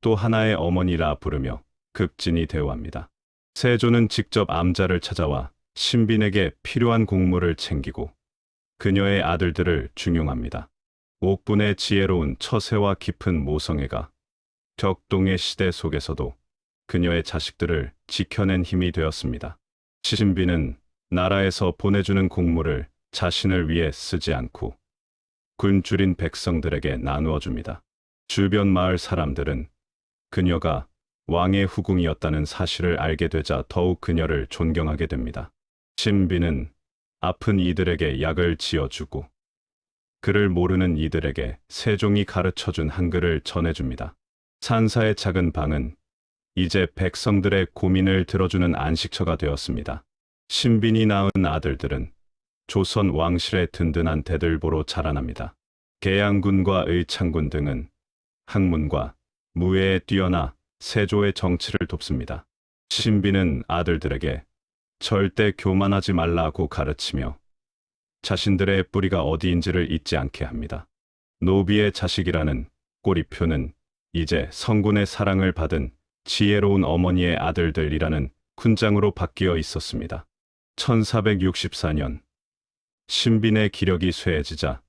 또 하나의 어머니라 부르며 극진히 대우합니다. 세조는 직접 암자를 찾아와 신빈에게 필요한 곡물을 챙기고 그녀의 아들들을 중용합니다. 옥분의 지혜로운 처세와 깊은 모성애가 격동의 시대 속에서도 그녀의 자식들을 지켜낸 힘이 되었습니다. 신빈은 나라에서 보내주는 곡물을 자신을 위해 쓰지 않고 굶주린 백성들에게 나누어 줍니다. 주변 마을 사람들은 그녀가 왕의 후궁이었다는 사실을 알게 되자 더욱 그녀를 존경하게 됩니다. 신비는 아픈 이들에게 약을 지어주고 그를 모르는 이들에게 세종이 가르쳐준 한글을 전해줍니다. 산사의 작은 방은 이제 백성들의 고민을 들어주는 안식처가 되었습니다. 신빈이 낳은 아들들은 조선 왕실의 든든한 대들보로 자라납니다. 계양군과 의창군 등은 학문과 무예에 뛰어나 세조의 정치를 돕습니다. 신비는 아들들에게 절대 교만하지 말라고 가르치며 자신들의 뿌리가 어디인지를 잊지 않게 합니다. 노비의 자식이라는 꼬리표는 이제 성군의 사랑을 받은 지혜로운 어머니의 아들들이라는 훈장으로 바뀌어 있었습니다. 1464년 신빈의 기력이 쇠해지자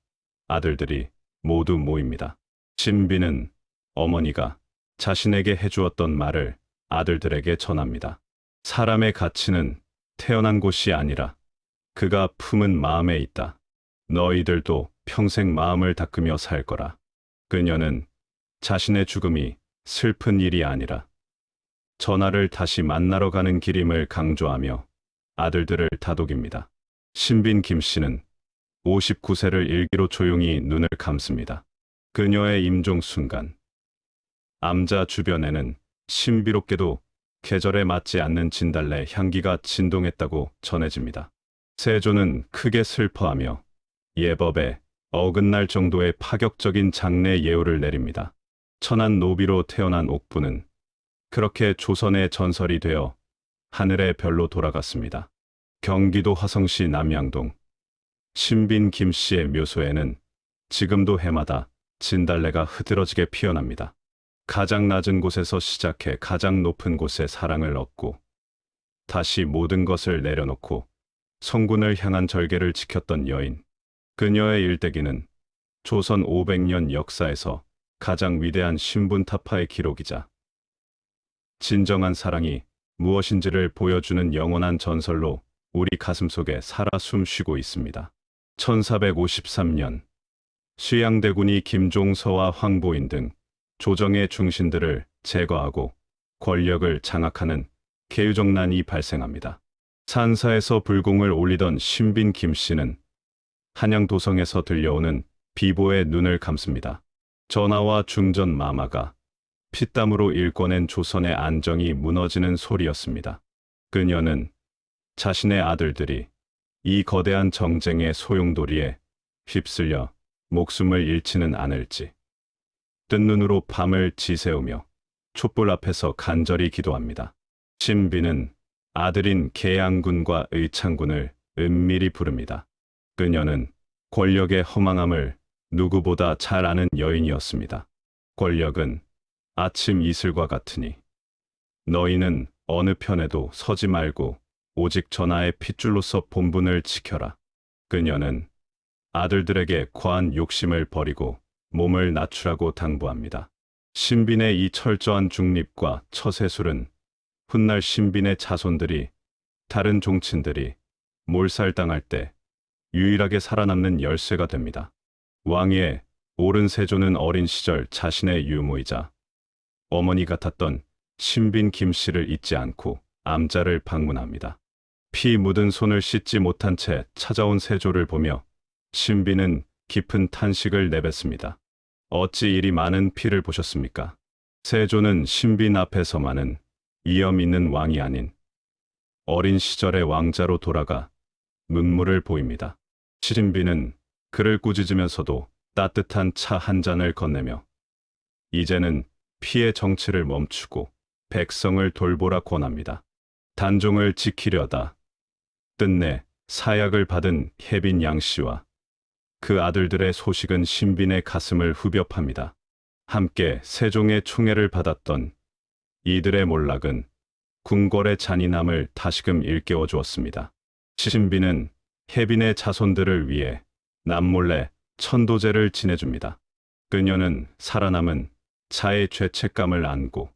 아들들이 모두 모입니다. 신빈은 어머니가 자신에게 해주었던 말을 아들들에게 전합니다. 사람의 가치는 태어난 곳이 아니라 그가 품은 마음에 있다. 너희들도 평생 마음을 닦으며 살 거라. 그녀는 자신의 죽음이 슬픈 일이 아니라 전하를 다시 만나러 가는 길임을 강조하며 아들들을 다독입니다. 신빈 김씨는 59세를 일기로 조용히 눈을 감습니다. 그녀의 임종 순간 암자 주변에는 신비롭게도 계절에 맞지 않는 진달래 향기가 진동했다고 전해집니다. 세조는 크게 슬퍼하며 예법에 어긋날 정도의 파격적인 장례 예우를 내립니다. 천한 노비로 태어난 옥부는 그렇게 조선의 전설이 되어 하늘의 별로 돌아갔습니다. 경기도 화성시 남양동 신빈 김씨의 묘소에는 지금도 해마다 진달래가 흐드러지게 피어납니다. 가장 낮은 곳에서 시작해 가장 높은 곳에 사랑을 얻고 다시 모든 것을 내려놓고 성군을 향한 절개를 지켰던 여인. 그녀의 일대기는 조선 500년 역사에서 가장 위대한 신분타파의 기록이자 진정한 사랑이 무엇인지를 보여주는 영원한 전설로 우리 가슴속에 살아 숨쉬고 있습니다. 1453년 수양대군이 김종서와 황보인 등 조정의 중신들을 제거하고 권력을 장악하는 개유정난이 발생합니다. 산사에서 불공을 올리던 신빈 김씨는 한양 도성에서 들려오는 비보에 눈을 감습니다. 전하와 중전 마마가 피땀으로 일궈낸 조선의 안정이 무너지는 소리였습니다. 그녀는 자신의 아들들이 이 거대한 정쟁의 소용돌이에 휩쓸려 목숨을 잃지는 않을지 뜬 눈으로 밤을 지새우며 촛불 앞에서 간절히 기도합니다. 신비는 아들인 계양군과 의창군을 은밀히 부릅니다. 그녀는 권력의 허망함을 누구보다 잘 아는 여인이었습니다. 권력은 아침 이슬과 같으니 너희는 어느 편에도 서지 말고 오직 전하의 핏줄로서 본분을 지켜라. 그녀는 아들들에게 과한 욕심을 버리고 몸을 낮추라고 당부합니다. 신빈의 이 철저한 중립과 처세술은 훗날 신빈의 자손들이 다른 종친들이 몰살당할 때 유일하게 살아남는 열쇠가 됩니다. 왕위에 오른 세조는 어린 시절 자신의 유모이자 어머니 같았던 신빈 김씨를 잊지 않고 암자를 방문합니다. 피 묻은 손을 씻지 못한 채 찾아온 세조를 보며 신빈은 깊은 탄식을 내뱉습니다. 어찌 이리 많은 피를 보셨습니까? 세조는 신빈 앞에서만은 이염 있는 왕이 아닌 어린 시절의 왕자로 돌아가 눈물을 보입니다. 신빈은 그를 꾸짖으면서도 따뜻한 차 한 잔을 건네며 이제는 피의 정치를 멈추고 백성을 돌보라 권합니다. 단종을 지키려다 끝내 사약을 받은 혜빈 양씨와 그 아들들의 소식은 신빈의 가슴을 후벼 팝니다. 함께 세종의 총애를 받았던 이들의 몰락은 궁궐의 잔인함을 다시금 일깨워 주었습니다. 신빈은 혜빈의 자손들을 위해 남몰래 천도제를 지내줍니다. 그녀는 살아남은 자의 죄책감을 안고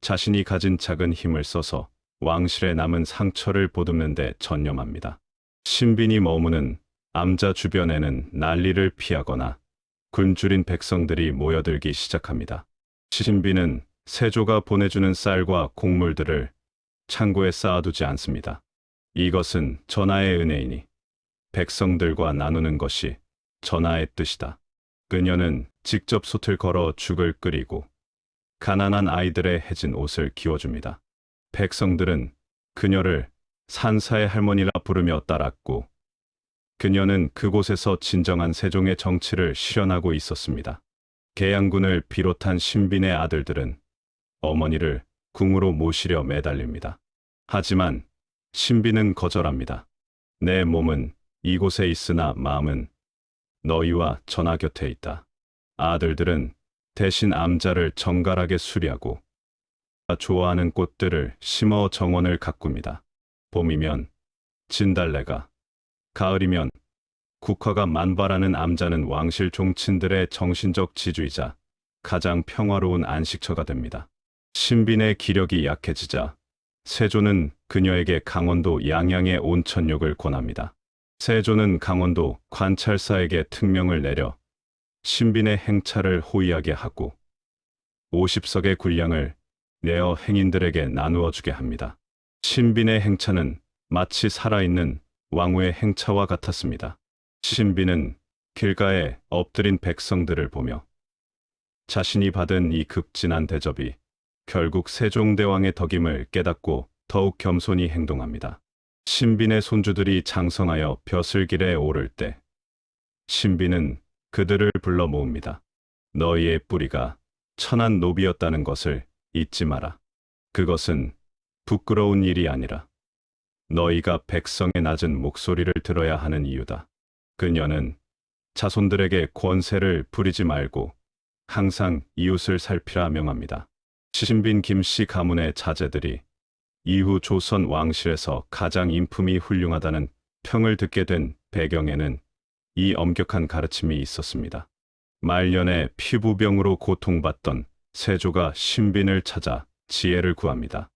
자신이 가진 작은 힘을 써서 왕실에 남은 상처를 보듬는 데 전념합니다. 신빈이 머무는 암자 주변에는 난리를 피하거나 굶주린 백성들이 모여들기 시작합니다. 신빈은 세조가 보내주는 쌀과 곡물들을 창고에 쌓아두지 않습니다. 이것은 전하의 은혜이니 백성들과 나누는 것이 전하의 뜻이다. 그녀는 직접 솥을 걸어 죽을 끓이고 가난한 아이들의 해진 옷을 기워줍니다. 백성들은 그녀를 산사의 할머니라 부르며 따랐고 그녀는 그곳에서 진정한 세종의 정치를 실현하고 있었습니다. 계양군을 비롯한 신빈의 아들들은 어머니를 궁으로 모시려 매달립니다. 하지만 신빈은 거절합니다. 내 몸은 이곳에 있으나 마음은 너희와 전하 곁에 있다. 아들들은 대신 암자를 정갈하게 수리하고 좋아하는 꽃들을 심어 정원을 가꿉니다. 봄이면 진달래가, 가을이면 국화가 만발하는 암자는 왕실 종친들의 정신적 지주이자 가장 평화로운 안식처가 됩니다. 신빈의 기력이 약해지자 세조는 그녀에게 강원도 양양의 온천욕을 권합니다. 세조는 강원도 관찰사에게 특명을 내려 신빈의 행차를 호위하게 하고 50석의 군량을 내어 행인들에게 나누어 주게 합니다. 신빈의 행차는 마치 살아있는 왕후의 행차와 같았습니다. 신빈은 길가에 엎드린 백성들을 보며 자신이 받은 이 극진한 대접이 결국 세종대왕의 덕임을 깨닫고 더욱 겸손히 행동합니다. 신빈의 손주들이 장성하여 벼슬길에 오를 때 신빈은 그들을 불러 모읍니다. 너희의 뿌리가 천한 노비였다는 것을 잊지 마라. 그것은 부끄러운 일이 아니라 너희가 백성의 낮은 목소리를 들어야 하는 이유다. 그녀는 자손들에게 권세를 부리지 말고 항상 이웃을 살피라 명합니다. 신빈 김씨 가문의 자제들이 이후 조선 왕실에서 가장 인품이 훌륭하다는 평을 듣게 된 배경에는 이 엄격한 가르침이 있었습니다. 말년에 피부병으로 고통받던 세조가 신빈을 찾아 지혜를 구합니다.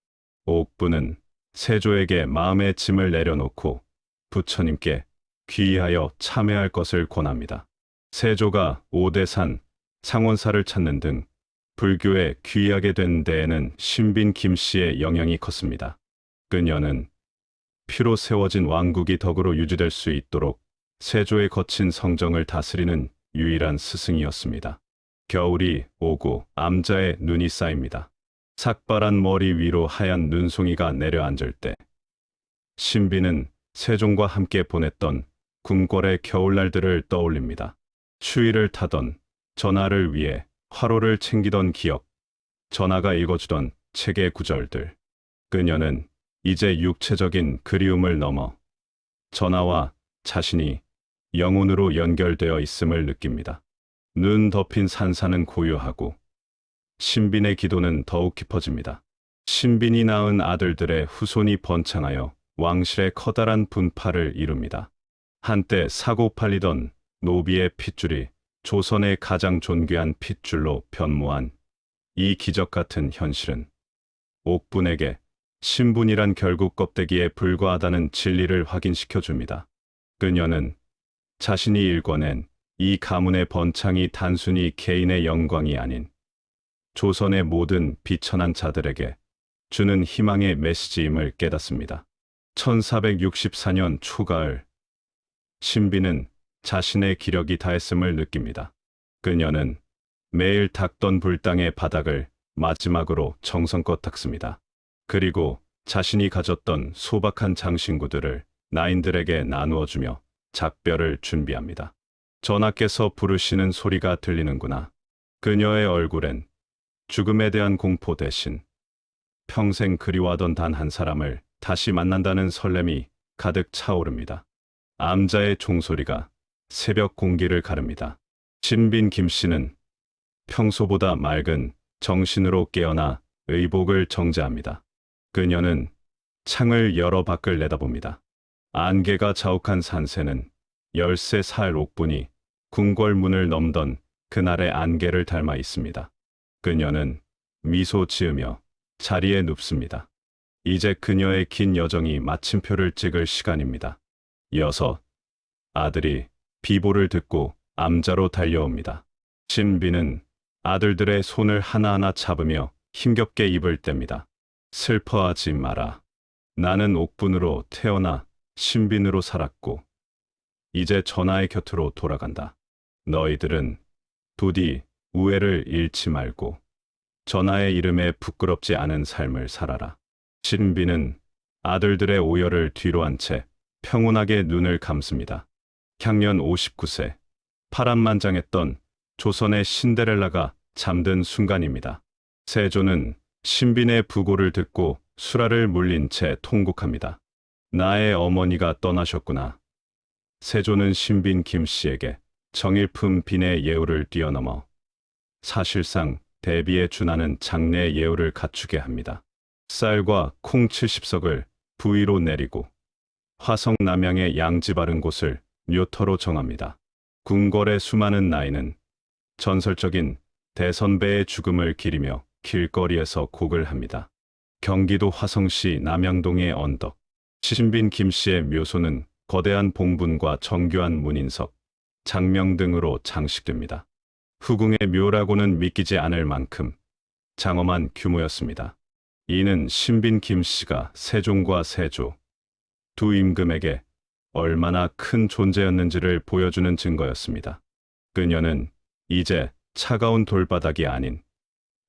옥부는 세조에게 마음의 짐을 내려놓고 부처님께 귀의하여 참회할 것을 권합니다. 세조가 오대산, 상원사를 찾는 등 불교에 귀의하게 된 데에는 신빈 김씨의 영향이 컸습니다. 그녀는 피로 세워진 왕국이 덕으로 유지될 수 있도록 세조의 거친 성정을 다스리는 유일한 스승이었습니다. 겨울이 오고 암자의 눈이 쌓입니다. 삭발한 머리 위로 하얀 눈송이가 내려앉을 때 신비는 세종과 함께 보냈던 궁궐의 겨울날들을 떠올립니다. 추위를 타던 전하를 위해 화로를 챙기던 기억, 전하가 읽어주던 책의 구절들. 그녀는 이제 육체적인 그리움을 넘어 전하와 자신이 영혼으로 연결되어 있음을 느낍니다. 눈 덮인 산사는 고요하고 신빈의 기도는 더욱 깊어집니다. 신빈이 낳은 아들들의 후손이 번창하여 왕실의 커다란 분파를 이룹니다. 한때 사고 팔리던 노비의 핏줄이 조선의 가장 존귀한 핏줄로 변모한 이 기적 같은 현실은 옥분에게 신분이란 결국 껍데기에 불과하다는 진리를 확인시켜 줍니다. 그녀는 자신이 일궈낸 이 가문의 번창이 단순히 개인의 영광이 아닌 조선의 모든 비천한 자들에게 주는 희망의 메시지임을 깨닫습니다. 1464년 초가을, 신비는 자신의 기력이 다했음을 느낍니다. 그녀는 매일 닦던 불당의 바닥을 마지막으로 정성껏 닦습니다. 그리고 자신이 가졌던 소박한 장신구들을 나인들에게 나누어 주며 작별을 준비합니다. 전하께서 부르시는 소리가 들리는구나. 그녀의 얼굴엔 죽음에 대한 공포 대신 평생 그리워하던 단 한 사람을 다시 만난다는 설렘이 가득 차오릅니다. 암자의 종소리가 새벽 공기를 가릅니다. 신빈 김씨는 평소보다 맑은 정신으로 깨어나 의복을 정제합니다. 그녀는 창을 열어 밖을 내다봅니다. 안개가 자욱한 산새는 13살 옥분이 궁궐 문을 넘던 그날의 안개를 닮아 있습니다. 그녀는 미소 지으며 자리에 눕습니다. 이제 그녀의 긴 여정이 마침표를 찍을 시간입니다. 6. 아들이 비보를 듣고 암자로 달려옵니다. 신비는 아들들의 손을 하나하나 잡으며 힘겹게 입을 뗍니다. 슬퍼하지 마라. 나는 옥분으로 태어나 신빈으로 살았고 이제 전하의 곁으로 돌아간다. 너희들은 부디 우애를 잃지 말고 전하의 이름에 부끄럽지 않은 삶을 살아라. 신비는 아들들의 오열을 뒤로 한 채 평온하게 눈을 감습니다. 향년 59세, 파란만장했던 조선의 신데렐라가 잠든 순간입니다. 세조는 신빈의 부고를 듣고 수라를 물린 채 통곡합니다. 나의 어머니가 떠나셨구나. 세조는 신빈 김씨에게 정일품 빈의 예우를 뛰어넘어 사실상 대비에 준하는 장례 예우를 갖추게 합니다. 쌀과 콩 70석을 부위로 내리고 화성 남양의 양지 바른 곳을 묘터로 정합니다. 궁궐의 수많은 나이는 전설적인 대선배의 죽음을 기리며 길거리에서 곡을 합니다. 경기도 화성시 남양동의 언덕, 신빈 김씨의 묘소는 거대한 봉분과 정교한 문인석, 장명 등으로 장식됩니다. 후궁의 묘라고는 믿기지 않을 만큼 장엄한 규모였습니다. 이는 신빈 김씨가 세종과 세조 두 임금에게 얼마나 큰 존재였는지를 보여주는 증거였습니다. 그녀는 이제 차가운 돌바닥이 아닌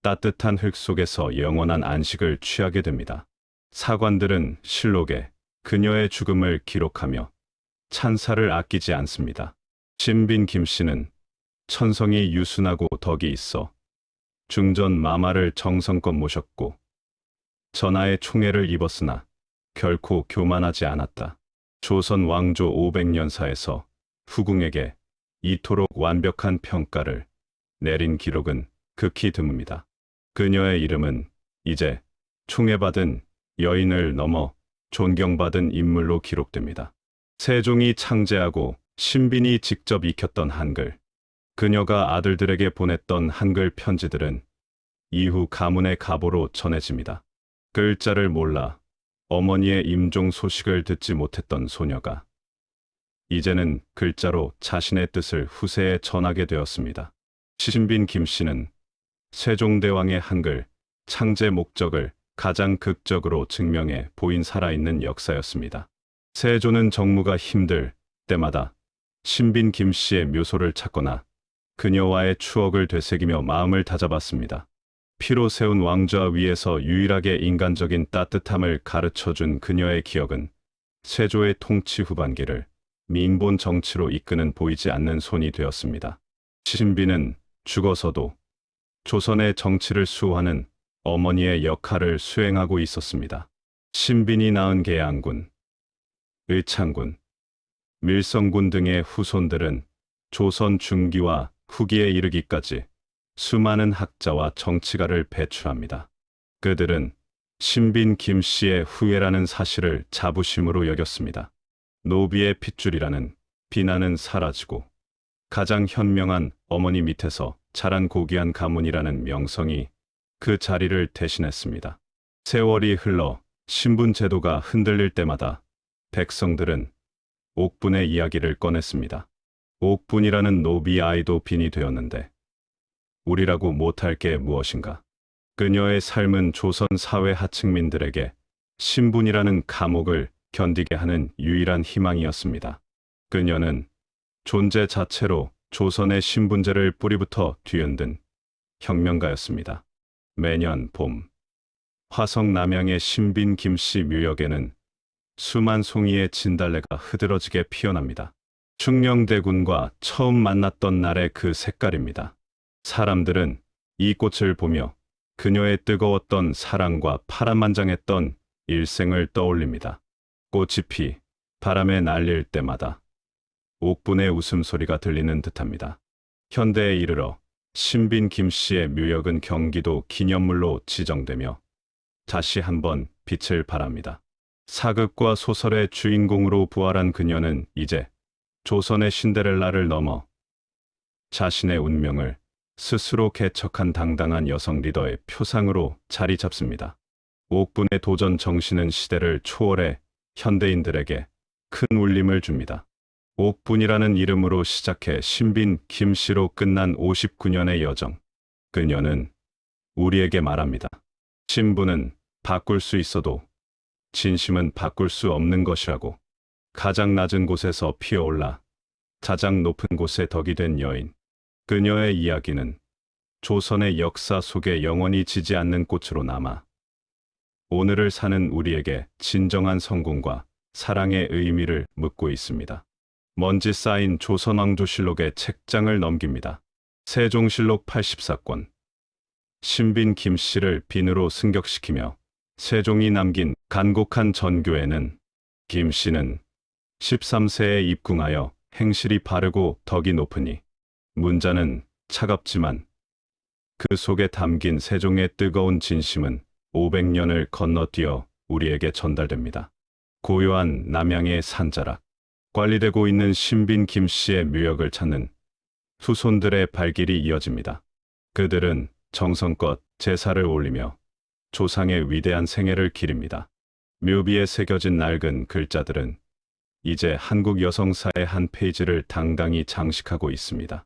따뜻한 흙 속에서 영원한 안식을 취하게 됩니다. 사관들은 실록에 그녀의 죽음을 기록하며 찬사를 아끼지 않습니다. 신빈 김씨는 천성이 유순하고 덕이 있어 중전 마마를 정성껏 모셨고 전하의 총애를 입었으나 결코 교만하지 않았다. 조선 왕조 500년사에서 후궁에게 이토록 완벽한 평가를 내린 기록은 극히 드뭅니다. 그녀의 이름은 이제 총애받은 여인을 넘어 존경받은 인물로 기록됩니다. 세종이 창제하고 신빈이 직접 익혔던 한글, 그녀가 아들들에게 보냈던 한글 편지들은 이후 가문의 가보로 전해집니다. 글자를 몰라 어머니의 임종 소식을 듣지 못했던 소녀가 이제는 글자로 자신의 뜻을 후세에 전하게 되었습니다. 신빈 김씨는 세종대왕의 한글 창제 목적을 가장 극적으로 증명해 보인 살아있는 역사였습니다. 세조는 정무가 힘들 때마다 신빈 김씨의 묘소를 찾거나 그녀와의 추억을 되새기며 마음을 다잡았습니다. 피로 세운 왕좌 위에서 유일하게 인간적인 따뜻함을 가르쳐준 그녀의 기억은 세조의 통치 후반기를 민본 정치로 이끄는 보이지 않는 손이 되었습니다. 신빈은 죽어서도 조선의 정치를 수호하는 어머니의 역할을 수행하고 있었습니다. 신빈이 낳은 계양군, 의창군, 밀성군 등의 후손들은 조선 중기와 후기에 이르기까지 수많은 학자와 정치가를 배출합니다. 그들은 신빈 김씨의 후예라는 사실을 자부심으로 여겼습니다. 노비의 핏줄이라는 비난은 사라지고 가장 현명한 어머니 밑에서 자란 고귀한 가문이라는 명성이 그 자리를 대신했습니다. 세월이 흘러 신분 제도가 흔들릴 때마다 백성들은 옥분의 이야기를 꺼냈습니다. 옥분이라는 노비 아이도 빈이 되었는데 우리라고 못할 게 무엇인가? 그녀의 삶은 조선 사회 하층민들에게 신분이라는 감옥을 견디게 하는 유일한 희망이었습니다. 그녀는 존재 자체로 조선의 신분제를 뿌리부터 뒤흔든 혁명가였습니다. 매년 봄, 화성 남양의 신빈 김씨 묘역에는 수만 송이의 진달래가 흐드러지게 피어납니다. 충녕대군과 처음 만났던 날의 그 색깔입니다. 사람들은 이 꽃을 보며 그녀의 뜨거웠던 사랑과 파란만장했던 일생을 떠올립니다. 꽃이 피 바람에 날릴 때마다 옥분의 웃음소리가 들리는 듯합니다. 현대에 이르러 신빈 김씨의 묘역은 경기도 기념물로 지정되며 다시 한번 빛을 발합니다. 사극과 소설의 주인공으로 부활한 그녀는 이제 조선의 신데렐라를 넘어 자신의 운명을 스스로 개척한 당당한 여성 리더의 표상으로 자리 잡습니다. 옥분의 도전 정신은 시대를 초월해 현대인들에게 큰 울림을 줍니다. 옥분이라는 이름으로 시작해 신빈 김씨로 끝난 59년의 여정. 그녀는 우리에게 말합니다. 신분은 바꿀 수 있어도 진심은 바꿀 수 없는 것이라고. 가장 낮은 곳에서 피어올라 가장 높은 곳에 덕이 된 여인. 그녀의 이야기는 조선의 역사 속에 영원히 지지 않는 꽃으로 남아 오늘을 사는 우리에게 진정한 성공과 사랑의 의미를 묻고 있습니다. 먼지 쌓인 조선왕조실록의 책장을 넘깁니다. 세종실록 84권. 신빈 김씨를 빈으로 승격시키며 세종이 남긴 간곡한 전교에는 김씨는 13세에 입궁하여 행실이 바르고 덕이 높으니 문자는 차갑지만 그 속에 담긴 세종의 뜨거운 진심은 500년을 건너뛰어 우리에게 전달됩니다. 고요한 남양의 산자락. 관리되고 있는 신빈 김씨의 묘역을 찾는 후손들의 발길이 이어집니다. 그들은 정성껏 제사를 올리며 조상의 위대한 생애를 기립니다. 묘비에 새겨진 낡은 글자들은 이제 한국 여성사의 한 페이지를 당당히 장식하고 있습니다.